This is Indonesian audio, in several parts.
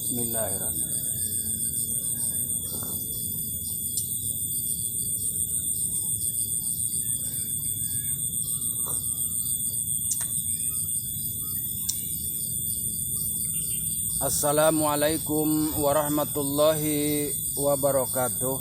Bismillahirrahmanirrahim. Assalamualaikum warahmatullahi wabarakatuh.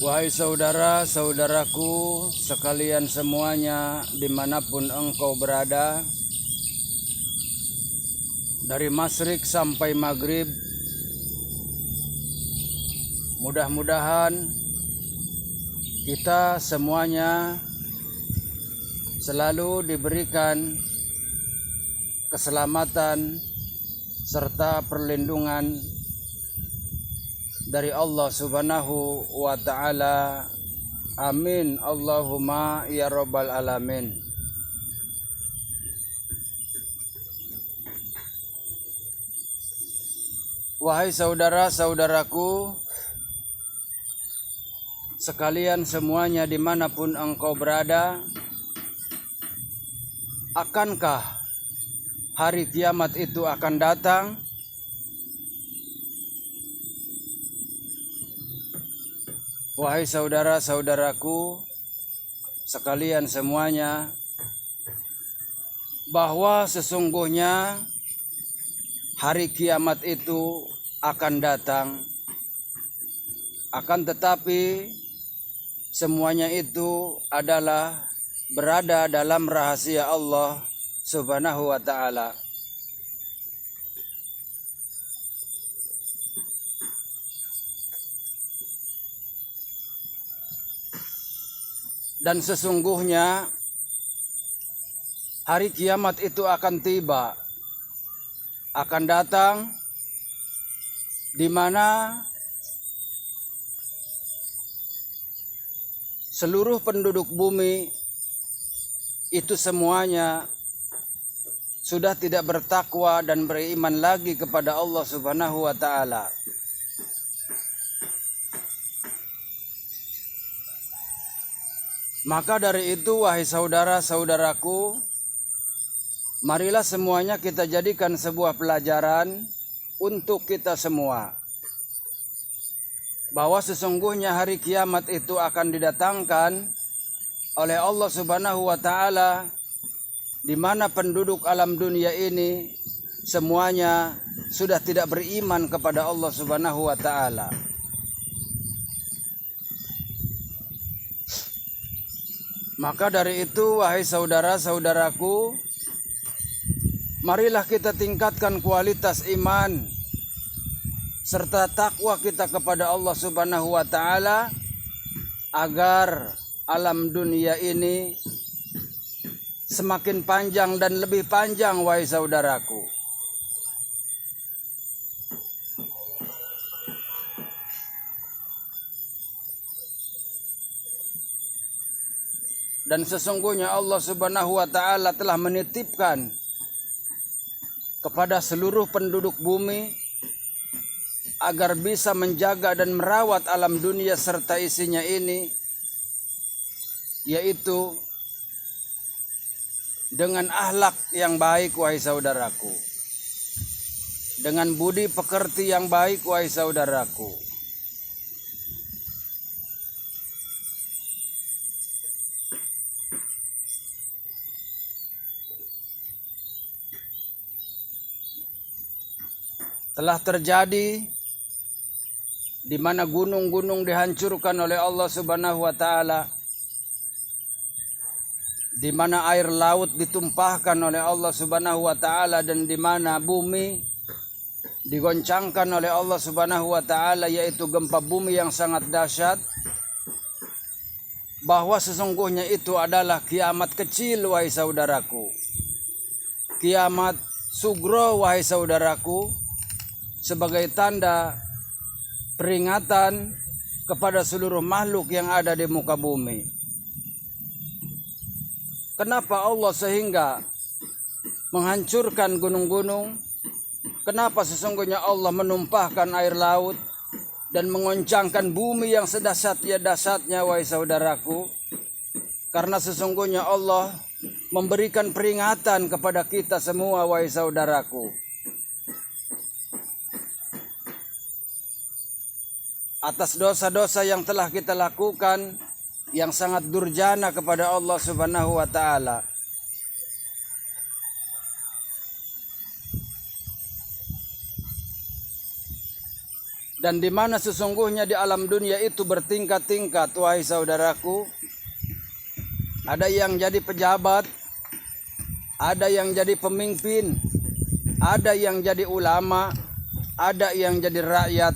Wahai saudara-saudaraku sekalian semuanya dimanapun engkau berada, dari masyrik sampai maghrib, mudah-mudahan kita semuanya selalu diberikan keselamatan serta perlindungan dari Allah Subhanahu wa ta'ala. Amin Allahumma ya rabbal alamin. Wahai saudara-saudaraku sekalian semuanya dimanapun engkau berada, akankah hari kiamat itu akan datang? Wahai saudara-saudaraku sekalian semuanya, bahwa sesungguhnya hari kiamat itu akan datang. Akan tetapi semuanya itu adalah berada dalam rahasia Allah Subhanahu wa ta'ala. Dan sesungguhnya hari kiamat itu akan tiba, akan datang, di mana seluruh penduduk bumi itu semuanya sudah tidak bertakwa dan beriman lagi kepada Allah Subhanahu wa ta'ala. Maka dari itu wahai saudara-saudaraku, marilah semuanya kita jadikan sebuah pelajaran untuk kita semua, bahwa sesungguhnya hari kiamat itu akan didatangkan oleh Allah Subhanahu wa ta'ala, di mana penduduk alam dunia ini semuanya sudah tidak beriman kepada Allah Subhanahu wa ta'ala. Maka dari itu wahai saudara-saudaraku, marilah kita tingkatkan kualitas iman serta takwa kita kepada Allah Subhanahu wa ta'ala, agar alam dunia ini semakin panjang dan lebih panjang wahai saudaraku. Dan sesungguhnya Allah Subhanahu wa ta'ala telah menitipkan kepada seluruh penduduk bumi agar bisa menjaga dan merawat alam dunia serta isinya ini, yaitu dengan akhlak yang baik wahai saudaraku, dengan budi pekerti yang baik wahai saudaraku. Telah terjadi di mana gunung-gunung dihancurkan oleh Allah Subhanahu wa ta'ala, di mana air laut ditumpahkan oleh Allah Subhanahu wa ta'ala, dan di mana bumi digoncangkan oleh Allah Subhanahu wa ta'ala, yaitu gempa bumi yang sangat dahsyat, bahwa sesungguhnya itu adalah kiamat kecil wahai saudaraku, kiamat sugro wahai saudaraku, sebagai tanda peringatan kepada seluruh makhluk yang ada di muka bumi. Kenapa Allah sehingga menghancurkan gunung-gunung? Kenapa sesungguhnya Allah menumpahkan air laut dan mengoncangkan bumi yang sedahsyat-dahsyatnya wahai saudaraku? Karena sesungguhnya Allah memberikan peringatan kepada kita semua wahai saudaraku, atas dosa-dosa yang telah kita lakukan yang sangat durjana kepada Allah Subhanahu wa taala. Dan di mana sesungguhnya di alam dunia itu bertingkat-tingkat, wahai saudaraku. Ada yang jadi pejabat, ada yang jadi pemimpin, ada yang jadi ulama, ada yang jadi rakyat,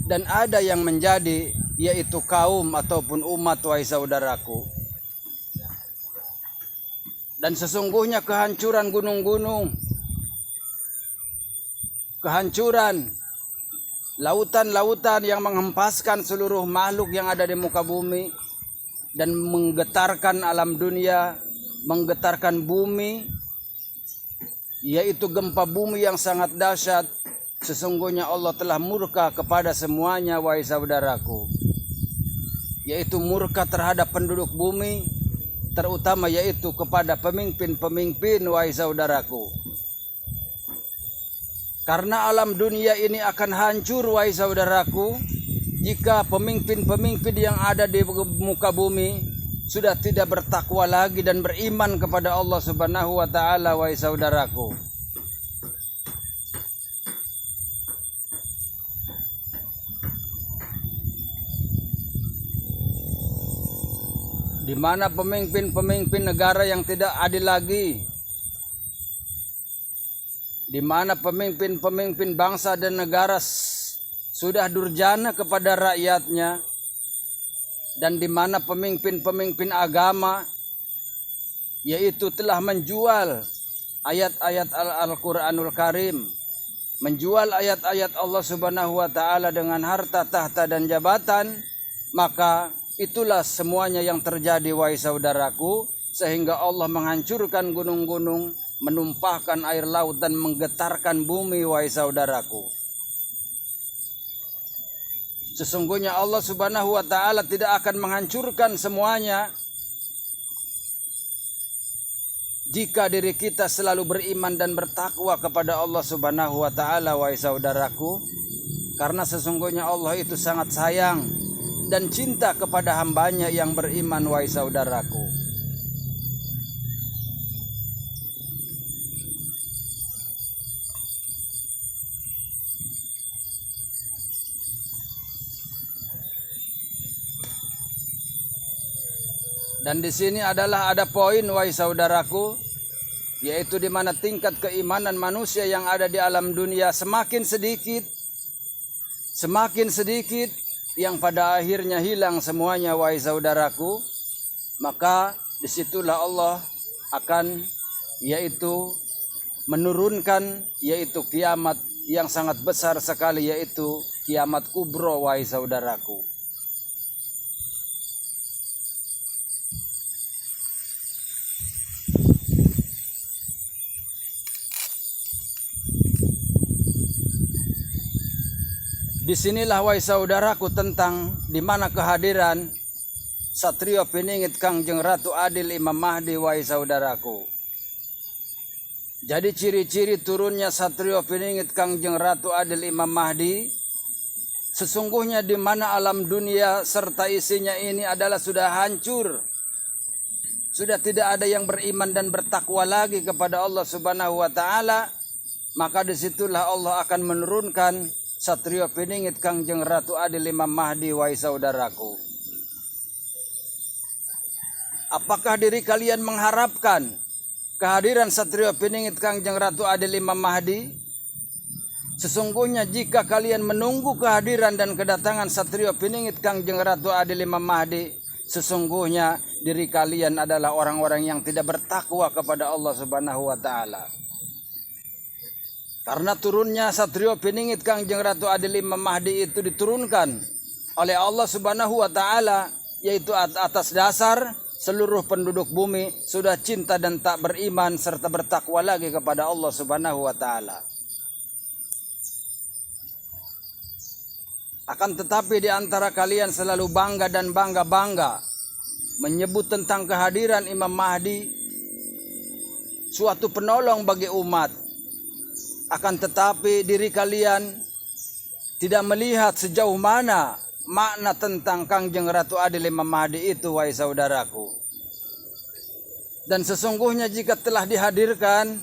dan ada yang menjadi yaitu kaum ataupun umat, wahai saudaraku. Dan sesungguhnya kehancuran gunung-gunung, kehancuran lautan-lautan yang menghempaskan seluruh makhluk yang ada di muka bumi dan menggetarkan alam dunia, menggetarkan bumi, yaitu gempa bumi yang sangat dahsyat. Sesungguhnya Allah telah murka kepada semuanya, wahai saudaraku, yaitu murka terhadap penduduk bumi, terutama yaitu kepada pemimpin-pemimpin, wahai saudaraku. Karena alam dunia ini akan hancur, wahai saudaraku, jika pemimpin-pemimpin yang ada di muka bumi sudah tidak bertakwa lagi dan beriman kepada Allah Subhanahu wa taala, wahai saudaraku. Di mana pemimpin-pemimpin negara yang tidak adil lagi, di mana pemimpin-pemimpin bangsa dan negara sudah durjana kepada rakyatnya, dan di mana pemimpin-pemimpin agama yaitu telah menjual ayat-ayat Al-Quranul Karim, menjual ayat-ayat Allah Subhanahu wa taala dengan harta, tahta dan jabatan, maka itulah semuanya yang terjadi, wahai saudaraku, sehingga Allah menghancurkan gunung-gunung, menumpahkan air laut dan menggetarkan bumi, wahai saudaraku. Sesungguhnya Allah Subhanahu wa taala tidak akan menghancurkan semuanya jika diri kita selalu beriman dan bertakwa kepada Allah Subhanahu wa taala, wahai saudaraku. Karena sesungguhnya Allah itu sangat sayang dan cinta kepada hambanya yang beriman, wahai saudaraku. Dan di sini adalah ada poin, wahai saudaraku, yaitu di mana tingkat keimanan manusia yang ada di alam dunia semakin sedikit yang pada akhirnya hilang semuanya, wahai saudaraku. Maka disitulah Allah akan yaitu menurunkan yaitu kiamat yang sangat besar sekali, yaitu kiamat kubro, wahai saudaraku. Disinilah, wahai saudaraku, tentang di mana kehadiran Satrio Piningit Kangjeng Ratu Adil Imam Mahdi, wahai saudaraku. Jadi ciri-ciri turunnya Satrio Piningit Kangjeng Ratu Adil Imam Mahdi, sesungguhnya di mana alam dunia serta isinya ini adalah sudah hancur, sudah tidak ada yang beriman dan bertakwa lagi kepada Allah Subhanahu wa taala, maka disitulah Allah akan menurunkan Satrio Piningit Kangjeng Ratu Adil Imam Mahdi, wahai saudaraku. Apakah diri kalian mengharapkan kehadiran Satrio Piningit Kangjeng Ratu Adil Imam Mahdi? Sesungguhnya jika kalian menunggu kehadiran dan kedatangan Satrio Piningit Kangjeng Ratu Adil Imam Mahdi, sesungguhnya diri kalian adalah orang-orang yang tidak bertakwa kepada Allah Subhanahu wa taala. Karena turunnya Satrio Piningit Kangjeng Ratu Adil Imam Mahdi itu diturunkan oleh Allah Subhanahu wa taala, yaitu atas dasar seluruh penduduk bumi sudah cinta dan tak beriman serta bertakwa lagi kepada Allah Subhanahu wa taala. Akan tetapi di antara kalian selalu bangga dan bangga-bangga menyebut tentang kehadiran Imam Mahdi, suatu penolong bagi umat. Akan tetapi diri kalian tidak melihat sejauh mana makna tentang Kangjeng Ratu Adil Imam Mahdi itu, wahai saudaraku. Dan sesungguhnya jika telah dihadirkan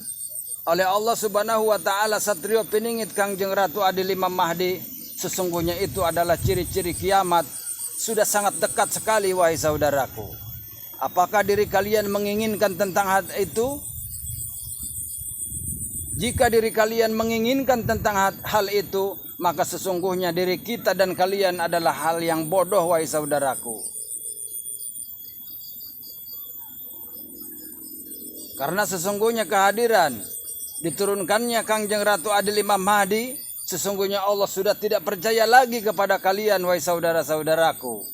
oleh Allah Subhanahu wa taala satrio peningit Kangjeng Ratu Adil Imam Mahdi, sesungguhnya itu adalah ciri-ciri kiamat sudah sangat dekat sekali, wahai saudaraku. Apakah diri kalian menginginkan tentang hal itu? Jika diri kalian menginginkan tentang hal itu, maka sesungguhnya diri kita dan kalian adalah hal yang bodoh, wahai saudaraku. Karena sesungguhnya kehadiran diturunkannya Kangjeng Ratu Adil Imam Mahdi, sesungguhnya Allah sudah tidak percaya lagi kepada kalian, wahai saudara-saudaraku.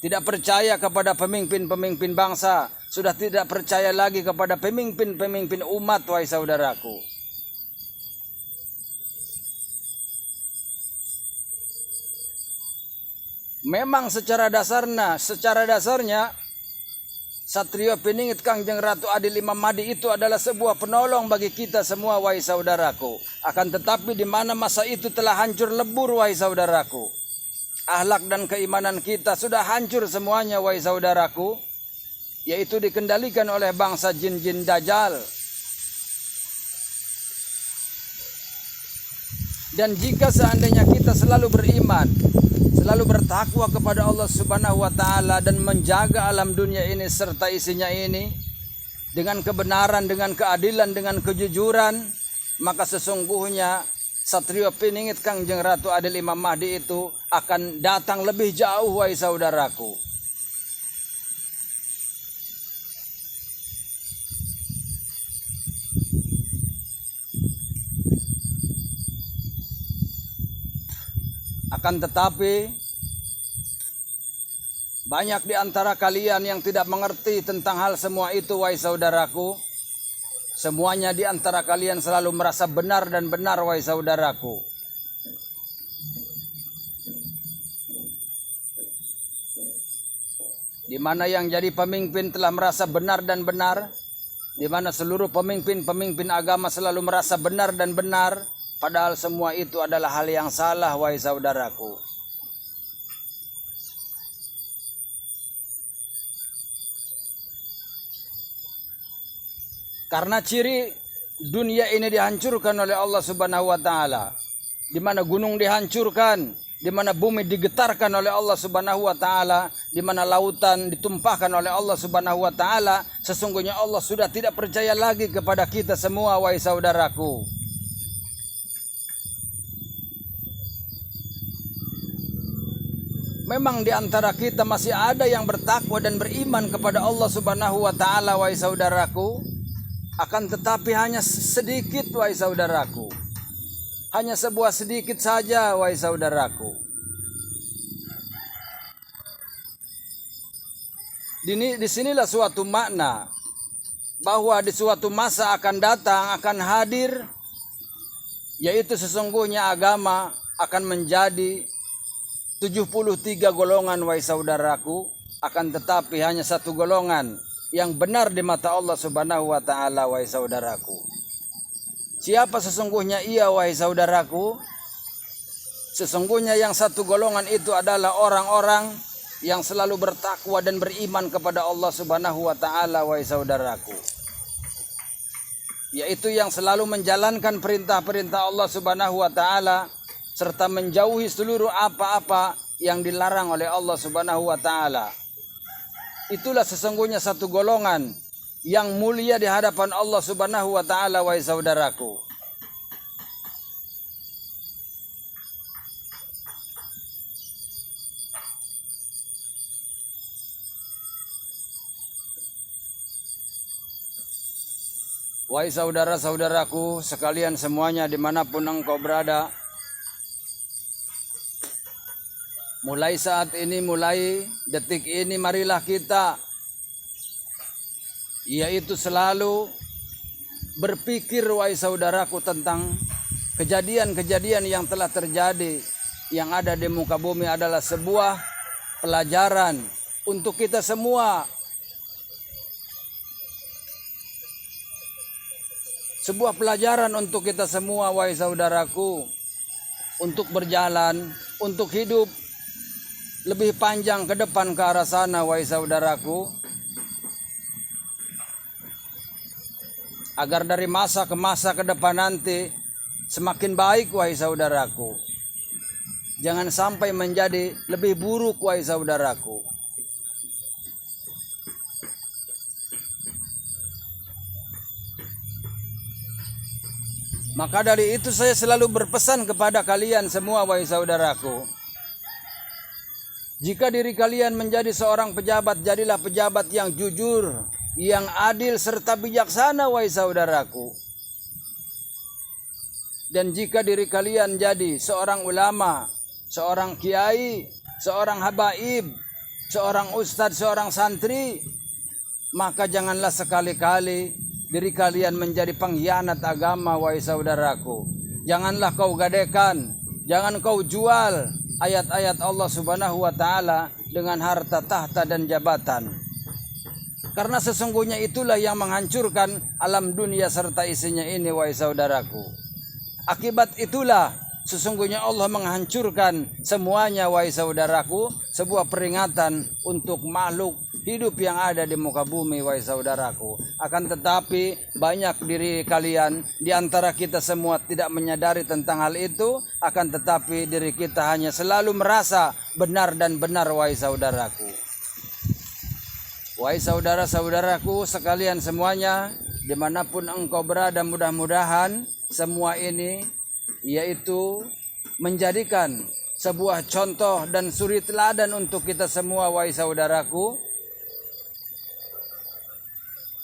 Tidak percaya kepada pemimpin-pemimpin bangsa, sudah tidak percaya lagi kepada pemimpin-pemimpin umat, wahai saudaraku. Memang secara dasarnya satrio peningit Kangjeng Ratu Adil Imam Mahdi itu adalah sebuah penolong bagi kita semua, wahai saudaraku. Akan tetapi di mana masa itu telah hancur lebur, wahai saudaraku. Akhlak dan keimanan kita sudah hancur semuanya, wahai saudaraku. Yaitu dikendalikan oleh bangsa jin-jin Dajjal. Dan jika seandainya kita selalu beriman, selalu bertakwa kepada Allah Subhanahu wa taala dan menjaga alam dunia ini serta isinya ini dengan kebenaran, dengan keadilan, dengan kejujuran, maka sesungguhnya satrio peningit Kangjeng Ratu Adil Imam Mahdi itu akan datang lebih jauh, wahai saudaraku. Akan tetapi banyak di antara kalian yang tidak mengerti tentang hal semua itu, wahai saudaraku. Semuanya di antara kalian selalu merasa benar dan benar, wahai saudaraku. Di mana yang jadi pemimpin telah merasa benar dan benar, di mana seluruh pemimpin-pemimpin agama selalu merasa benar dan benar, padahal semua itu adalah hal yang salah, wahai saudaraku. Karena ciri dunia ini dihancurkan oleh Allah Subhanahu wa taala, di mana gunung dihancurkan, di mana bumi digetarkan oleh Allah Subhanahu wa taala, di mana lautan ditumpahkan oleh Allah Subhanahu wa taala, sesungguhnya Allah sudah tidak percaya lagi kepada kita semua, wahai saudaraku. Memang di antara kita masih ada yang bertakwa dan beriman kepada Allah Subhanahu wa taala, wahai saudaraku. Akan tetapi hanya sedikit, wahai saudaraku. Hanya sebuah sedikit saja, wahai saudaraku. Disinilah suatu makna bahwa di suatu masa akan datang, akan hadir, yaitu sesungguhnya agama akan menjadi 73 golongan, wahai saudaraku. Akan tetapi hanya satu golongan yang benar di mata Allah Subhanahu wa taala, wahai saudaraku. Siapa sesungguhnya ia, wahai saudaraku? Sesungguhnya yang satu golongan itu adalah orang-orang yang selalu bertakwa dan beriman kepada Allah Subhanahu wa taala, wahai saudaraku. Yaitu yang selalu menjalankan perintah-perintah Allah Subhanahu wa taala serta menjauhi seluruh apa-apa yang dilarang oleh Allah Subhanahu wa taala. Itulah sesungguhnya satu golongan yang mulia di hadapan Allah Subhanahu wa taala, wahai saudaraku. Wahai saudara-saudaraku sekalian semuanya dimanapun engkau berada, mulai saat ini, mulai detik ini, marilah kita yaitu selalu berpikir, wahai saudaraku, tentang kejadian-kejadian yang telah terjadi, yang ada di muka bumi adalah sebuah pelajaran untuk kita semua. Sebuah pelajaran untuk kita semua, wahai saudaraku, untuk berjalan, untuk hidup lebih panjang ke depan ke arah sana, wahai saudaraku, agar dari masa ke masa ke depan nanti semakin baik, wahai saudaraku. Jangan sampai menjadi lebih buruk, wahai saudaraku. Maka dari itu saya selalu berpesan kepada kalian semua, wahai saudaraku. Jika diri kalian menjadi seorang pejabat, jadilah pejabat yang jujur, yang adil serta bijaksana, wahai saudaraku. Dan jika diri kalian jadi seorang ulama, seorang kiai, seorang habaib, seorang ustadz, seorang santri, maka janganlah sekali-kali diri kalian menjadi pengkhianat agama, wahai saudaraku. Janganlah kau gadekan, jangan kau jual ayat-ayat Allah Subhanahu wa taala dengan harta tahta dan jabatan. Karena sesungguhnya itulah yang menghancurkan alam dunia serta isinya ini, wahai saudaraku. Akibat itulah sesungguhnya Allah menghancurkan semuanya, wahai saudaraku. Sebuah peringatan untuk makhluk hidup yang ada di muka bumi, wahai saudaraku. Akan tetapi banyak diri kalian di antara kita semua tidak menyadari tentang hal itu. Akan tetapi diri kita hanya selalu merasa benar dan benar, wahai saudaraku. Wahai saudara-saudaraku sekalian semuanya, dimanapun engkau berada, mudah-mudahan semua ini yaitu menjadikan sebuah contoh dan suri teladan untuk kita semua, wahai saudaraku,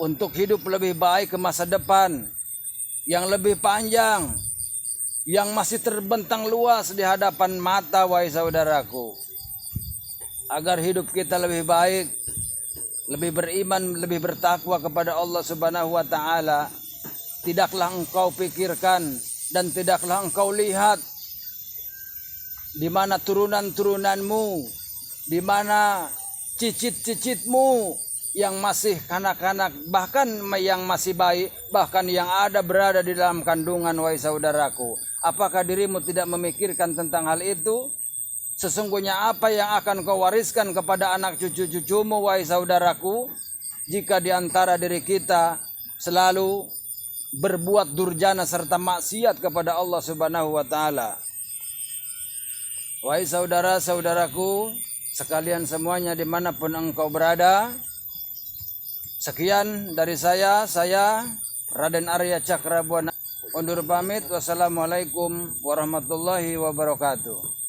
untuk hidup lebih baik ke masa depan yang lebih panjang, yang masih terbentang luas di hadapan mata, wahai saudaraku. Agar hidup kita lebih baik, lebih beriman, lebih bertakwa kepada Allah Subhanahu wa taala, tidaklah engkau pikirkan dan tidaklah engkau lihat di mana turunan-turunanmu, di mana cicit-cicitmu yang masih kanak-kanak, bahkan yang masih bayi, bahkan yang ada berada di dalam kandungan, wahai saudaraku. Apakah dirimu tidak memikirkan tentang hal itu? Sesungguhnya apa yang akan kau wariskan kepada anak cucu-cucumu, wahai saudaraku, jika di antara diri kita selalu berbuat durjana serta maksiat kepada Allah Subhanahu wa taala. Wahai saudara-saudaraku sekalian semuanya dimanapun engkau berada, sekian dari saya Raden Arya Cakrabuana undur pamit. Wassalamualaikum warahmatullahi wabarakatuh.